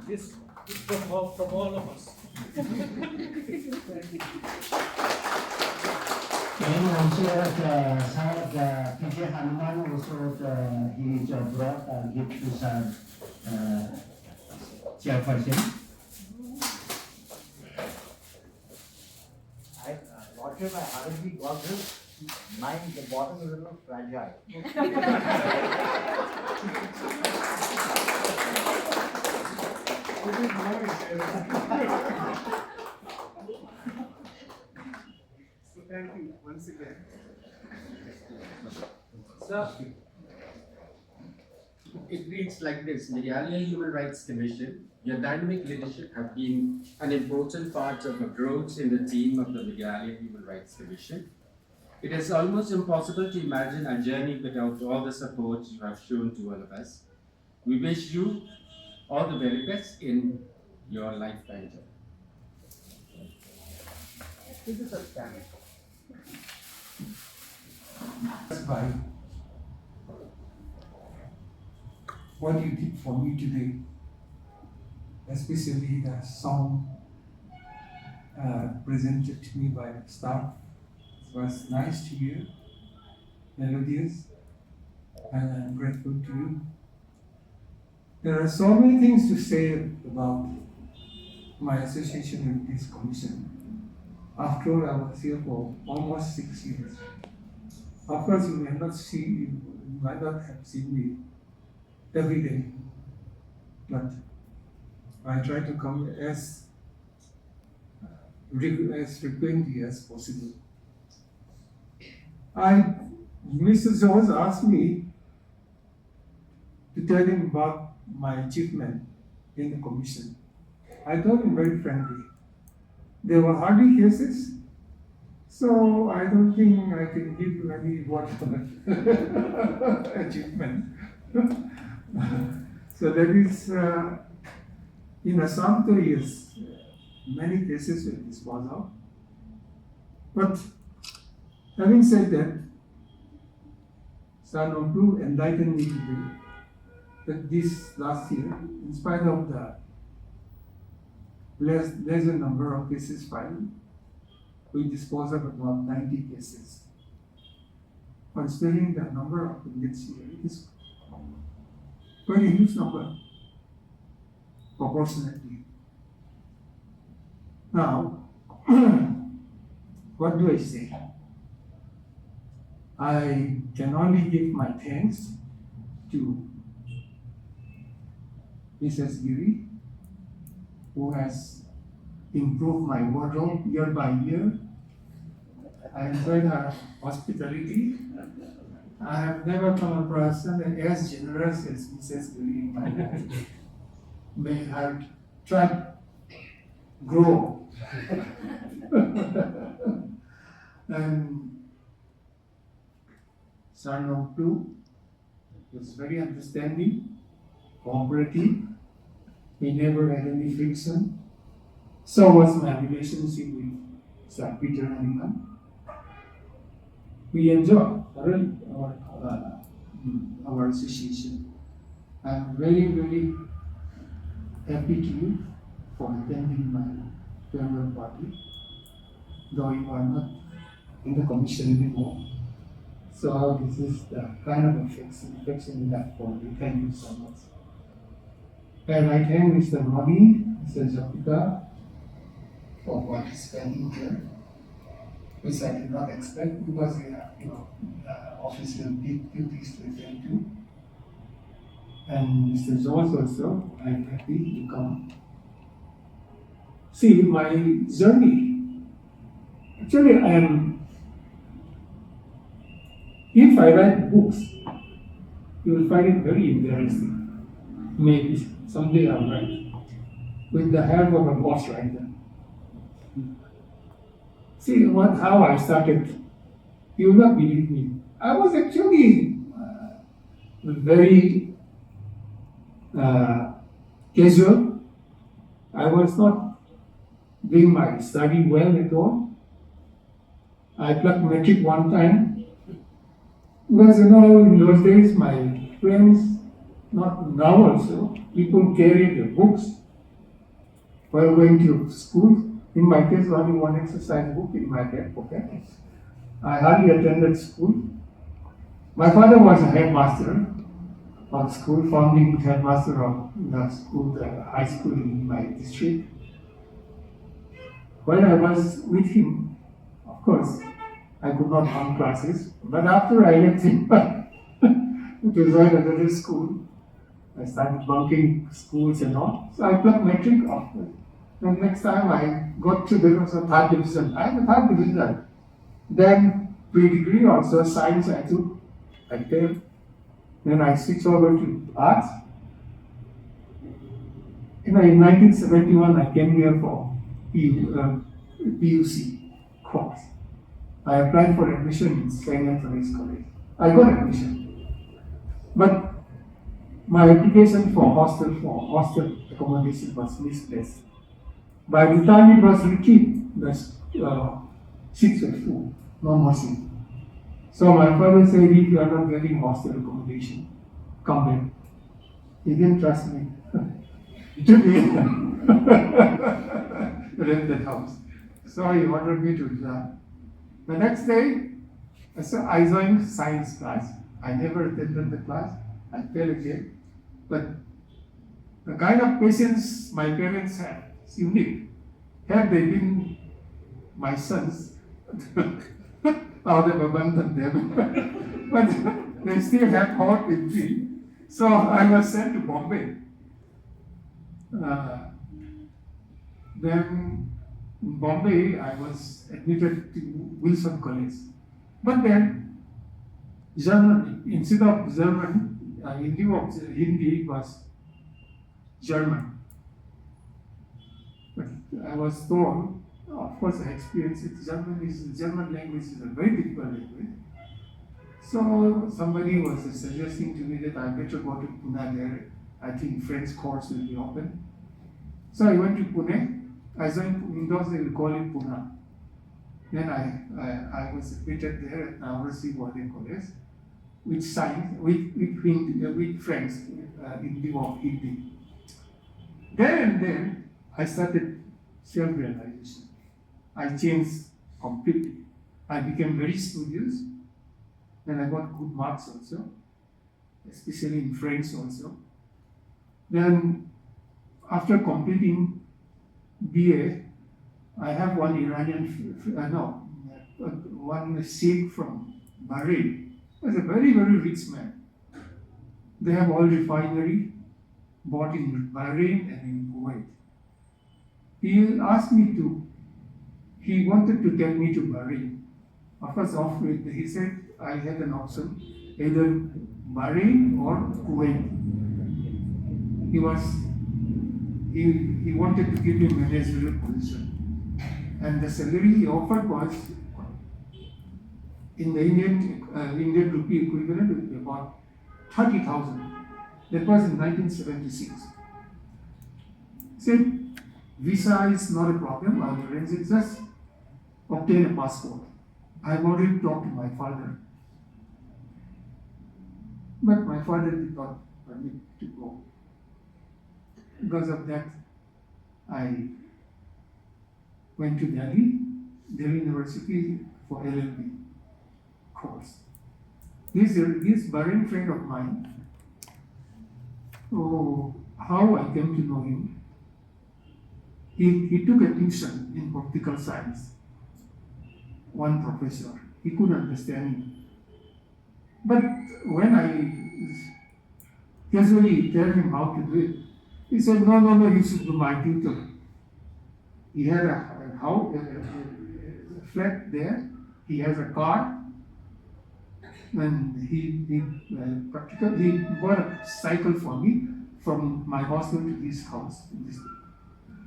This is from all of us. And also PJ Hanuman also he brought gift to some chairperson. Lordship, I hardly got this. Mine, the bottom is a little fragile. So thank you once again. So it reads like this: Meghalaya Human Rights Commission, your dynamic leadership have been an important part of the growth in the team of the Meghalaya Human Rights Commission. It is almost impossible to imagine a journey without all the support you have shown to all of us. We wish you all the very best in your lifetime job. This is a standard. By what you did for me today, especially the song presented to me by the staff. It was nice to hear, melodious, and I'm grateful to you. There are so many things to say about my association with this commission. After all, I was here for almost 6 years. Of course, you might not have seen me every day, but I try to come as frequently as possible. Mr. Jones asked me to tell him about my achievement in the commission. I told him very frankly, there were hardly cases, so I don't think I can give you any word for that achievement. So that is, in some 2 years, many cases were disposed of. But having said that, San Ondu enlightened me today that this last year, in spite of the lesser number of cases filed, we disposed of about 90 cases. Considering the number of inmates here, it is quite a huge number, proportionately. Now, what do I say? I can only give my thanks to Mrs. Giri, who has improved my wardrobe year by year. I enjoyed her hospitality. I have never come across someone as generous as Mrs. Giri in my life. May her tribe grow. And Son of Two was very understanding, cooperative. He never had any friction. So was my relationship with Sir Peter Haniman. We enjoy thoroughly our association. I am very, very happy to you for attending my farewell party, though you are not in the commission anymore. So this is the kind of affection that for me. Thank you so much. And I thank Mr. Mani, Mr. Japika for participating here, which I did not expect because we have, official duties to attend to. And Mr. George also, I'm happy to come. See, my journey, actually if I write books, you will find it very embarrassing. Maybe someday I'll write with the help of a ghostwriter. See how I started. You will not believe me. I was actually very casual. I was not doing my study well at all. I plucked metric one time. Because in those days my friends, not now also, people carried the books while going to school. In my case, only one exercise book in my back pocket. I hardly attended school. My father was a headmaster of school, founding headmaster of the school, the high school in my district. When I was with him, of course, I could not bunk classes. But after I left him to join another school, I started bunking schools and all. So I took metric off. And next time I got to there was a third division. I had a third division. Then pre-degree also science I took. I failed. Then I switched over to arts. In 1971 I came here for PUC course. I applied for admission in St. Anthony's College. I got admission. But my application for hostel accommodation was misplaced. By the time it was retrieved, the seats were full, no more seats. So my father said, if you are not getting hostel accommodation, come back. He didn't trust me. He took me rent that house. So he ordered me to resign. The next day, I joined science class. I never attended the class. I failed again. But the kind of patience my parents had is unique. Had they been my sons, I would have abandoned them. But they still had hope in me. So I was sent to Bombay. Then in Bombay, I was admitted to Wilson College. But then, German, instead of German, in lieu of Hindi, it was German. But I was told, of course I experienced it, German language is a very difficult language. So somebody was suggesting to me that I better go to Pune there. I think French course will be open. So I went to Pune. I joined, in those days we call it Pune. Then I was admitted there at Navarasi Boarding College with science, with French, in lieu of Hindi. Then I started self-realization. I changed completely. I became very studious, and I got good marks also, especially in French also. Then, after completing BA, I have one one Sikh from Bahrain. He's a very, very rich man. They have oil refinery, bought in Bahrain and in Kuwait. He asked me he wanted to take me to Bahrain. Of course, he said I had an option, either Bahrain or Kuwait. He wanted to give me a managerial position. And the salary he offered was, in the Indian rupee equivalent, would be about 30,000. That was in 1976. He said, visa is not a problem, I'll arrange it, just obtain a passport. I've already talked to my father. But my father did not permit to go. Because of that, I went to Delhi University for LLB course. This Bahrain friend of mine, how I came to know him, he took a tuition in political science. One professor, he couldn't understand me. But when I casually tell him how to do it, he said, no, you should be my tutor. He had a flat there, he has a car, and he bought a cycle for me from my hostel to his house.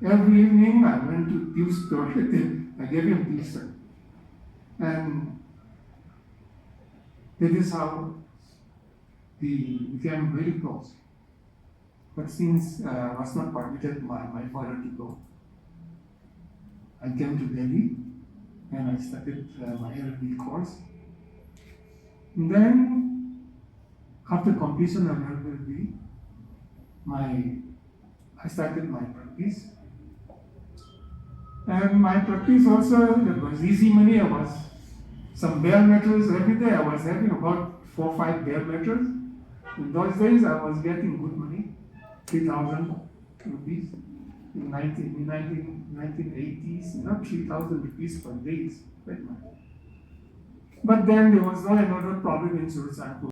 Every evening I went to tuition, I gave him tuition. And that is how we became very close. But since I was not permitted by my father to go, I came to Delhi and I started my LLB course. And then after completion of LLB, I started my practice. And my practice also, it was easy money. I was some bare metals every day. I was having about 4 or 5 bare metals. In those days, I was getting good money, 3,000 rupees. In 1980s, not 3,000 rupees per day, it's quite much. But then there was another problem in Surat.